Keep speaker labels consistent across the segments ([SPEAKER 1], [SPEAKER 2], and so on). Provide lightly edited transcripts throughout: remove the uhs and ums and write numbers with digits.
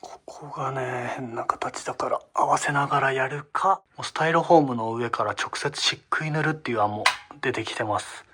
[SPEAKER 1] ここがね変な形だから合わせながらやるか、スタイロフォームの上から直接漆喰塗るっていう案も出てきてます。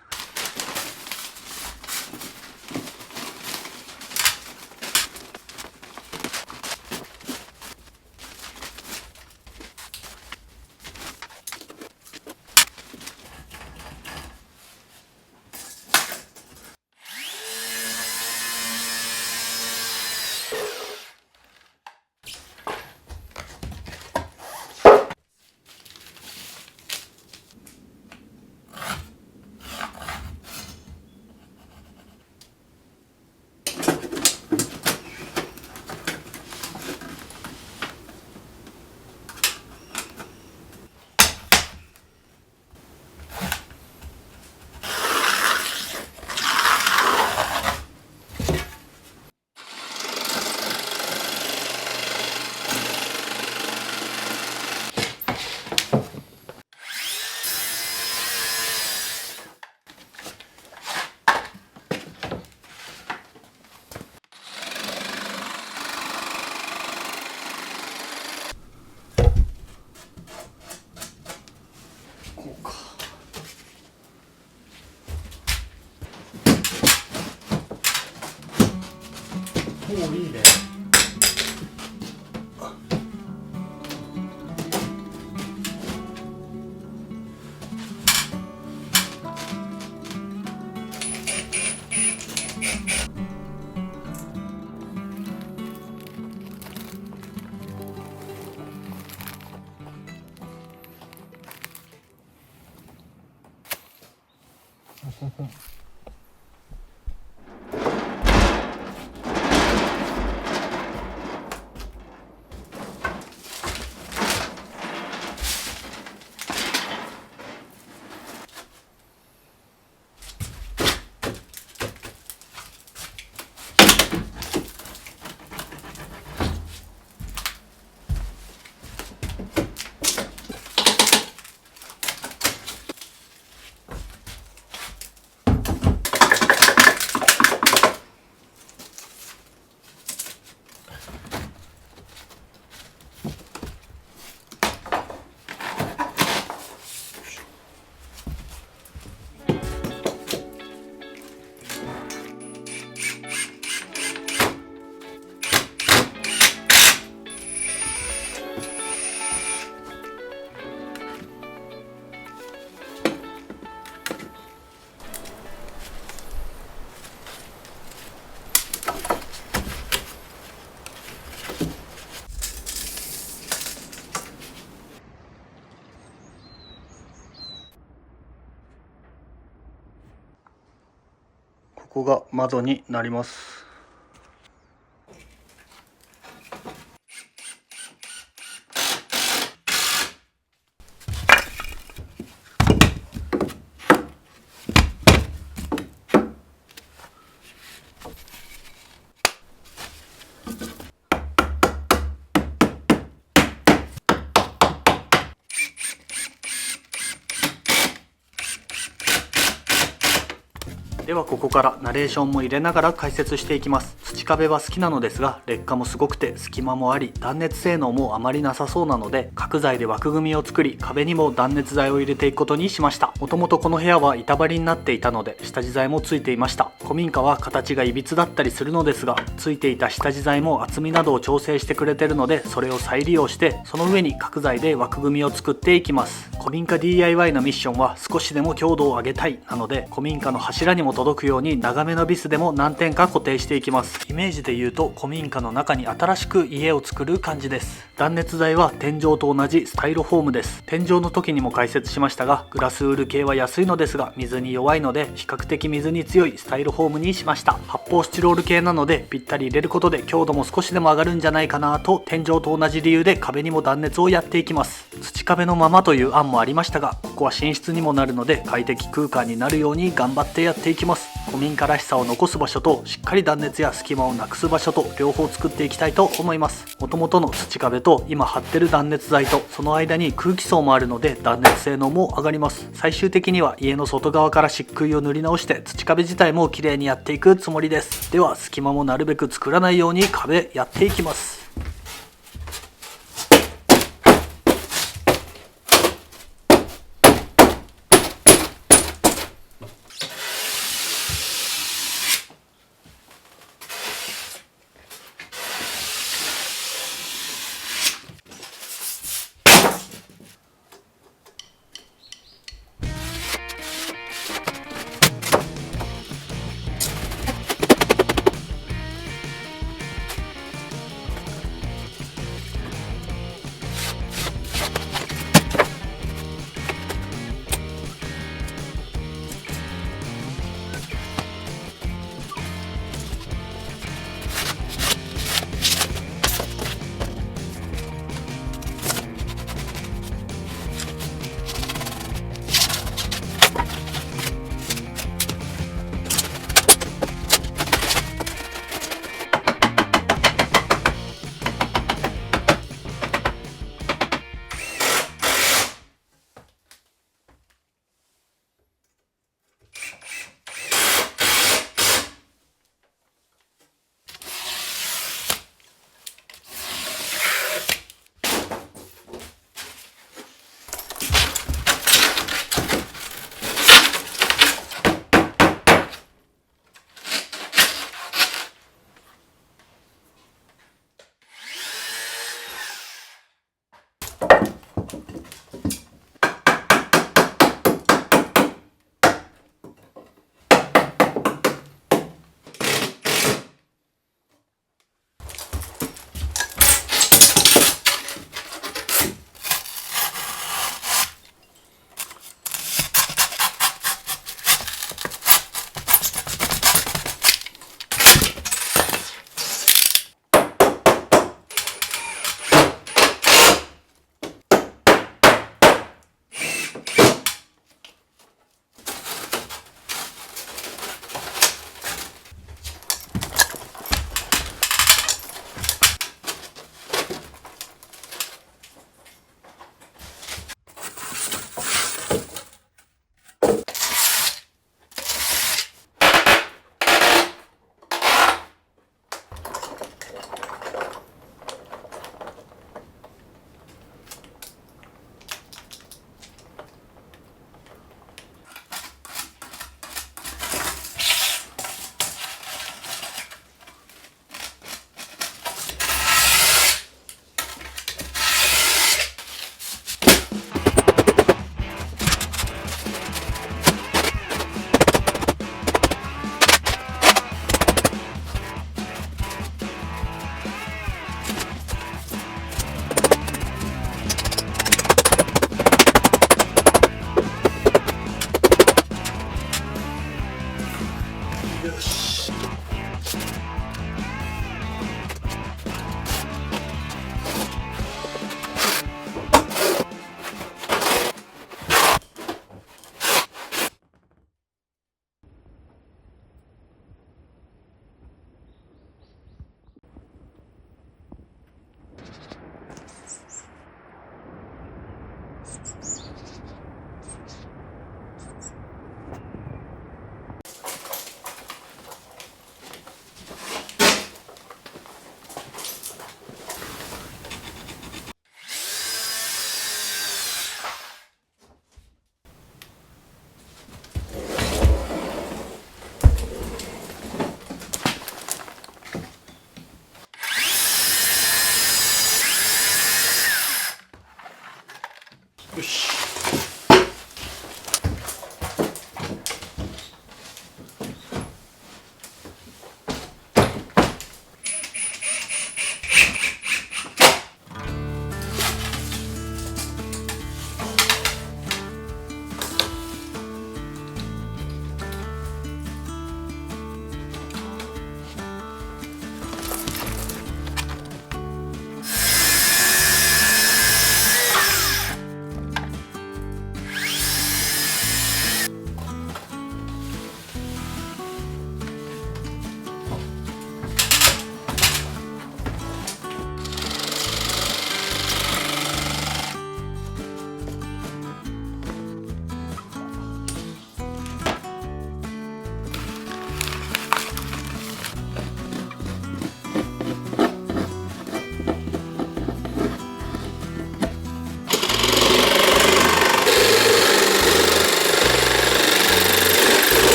[SPEAKER 1] もういいね。ここが窓になります。ではここからナレーションも入れながら解説していきます。土壁は好きなのですが、劣化もすごくて隙間もあり、断熱性能もあまりなさそうなので、角材で枠組みを作り、壁にも断熱材を入れていくことにしました。もともとこの部屋は板張りになっていたので下地材もついていました。古民家は形がいびつだったりするのですが、ついていた下地材も厚みなどを調整してくれてるので、それを再利用してその上に角材で枠組みを作っていきます。古民家 DIY のミッションは少しでも強度を上げたいなので、古民家の柱にも届くように長めのビスでも何点か固定していきます。イメージで言うと古民家の中に新しく家を作る感じです。断熱材は天井と同じスタイロフォームです。天井の時にも解説しましたが、グラスウール系は安いのですが水に弱いので、比較的水に強いスタイロフォームにしました。発泡スチロール系なのでぴったり入れることで強度も少しでも上がるんじゃないかなと、天井と同じ理由で壁にも断熱をやっていきます。土壁のままという案もありましたが、ここは寝室にもなるので快適空間になるように頑張ってやっていきます。古民家らしさを残す場所としっかり断熱や隙間をなくす場所と両方作っていきたいと思います。元々の土壁と今貼ってる断熱材とその間に空気層もあるので断熱性能も上がります。最終的には家の外側から漆喰を塗り直して土壁自体も綺麗にやっていくつもりです。では隙間もなるべく作らないように壁やっていきます。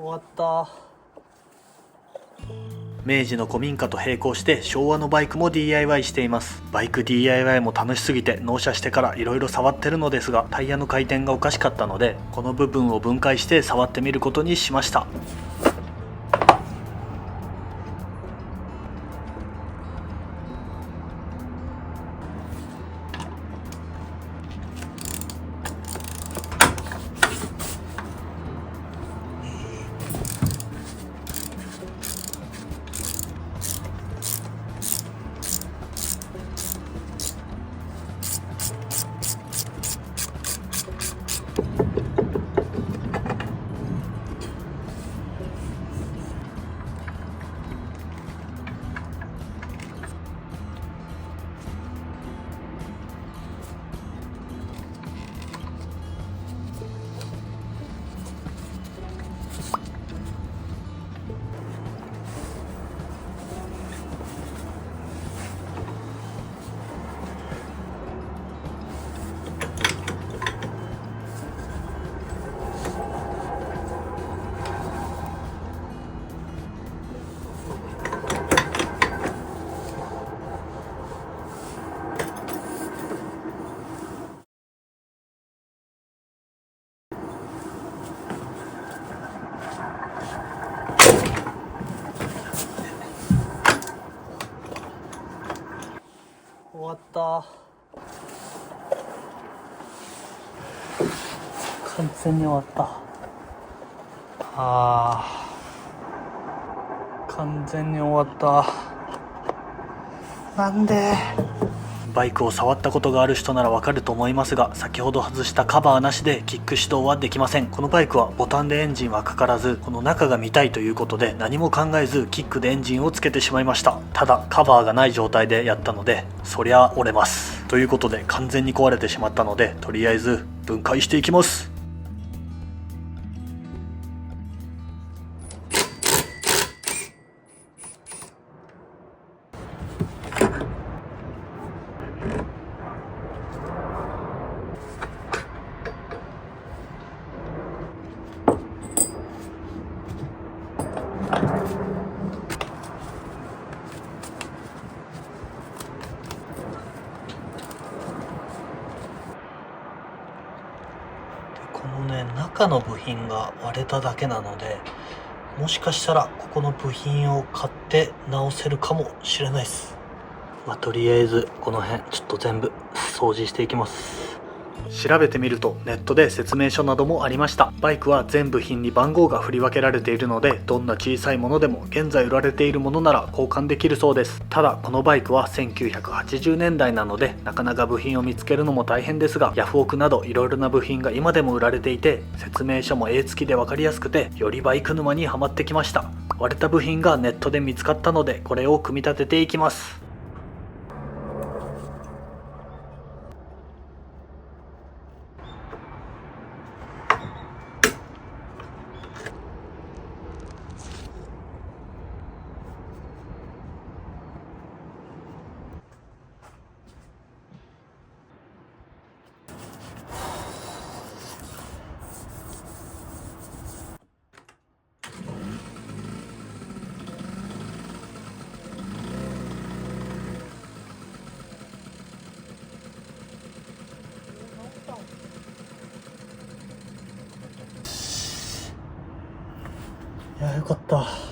[SPEAKER 1] 終わった。明治の古民家と並行して昭和のバイクも DIY しています。バイク DIY も楽しすぎて納車してから色々触ってるのですが、タイヤの回転がおかしかったので、この部分を分解して触ってみることにしました。終わった。完全に終わった。完全に終わった。なんで。バイクを触ったことがある人ならわかると思いますが、先ほど外したカバーなしでキック始動はできません。このバイクはボタンでエンジンはかからず、この中が見たいということで何も考えずキックでエンジンをつけてしまいました。ただカバーがない状態でやったので、そりゃ折れます。ということで完全に壊れてしまったので、とりあえず分解していきます。このね、中の部品が割れただけなので、もしかしたらここの部品を買って直せるかもしれないです。とりあえずこの辺ちょっと全部掃除していきます。調べてみるとネットで説明書などもありました。バイクは全部品に番号が振り分けられているので、どんな小さいものでも現在売られているものなら交換できるそうです。ただこのバイクは1980年代なので、なかなか部品を見つけるのも大変ですが、ヤフオクなどいろいろな部品が今でも売られていて、説明書も絵付きで分かりやすくて、よりバイク沼にはまってきました。割れた部品がネットで見つかったので、これを組み立てていきます。いや、よかった。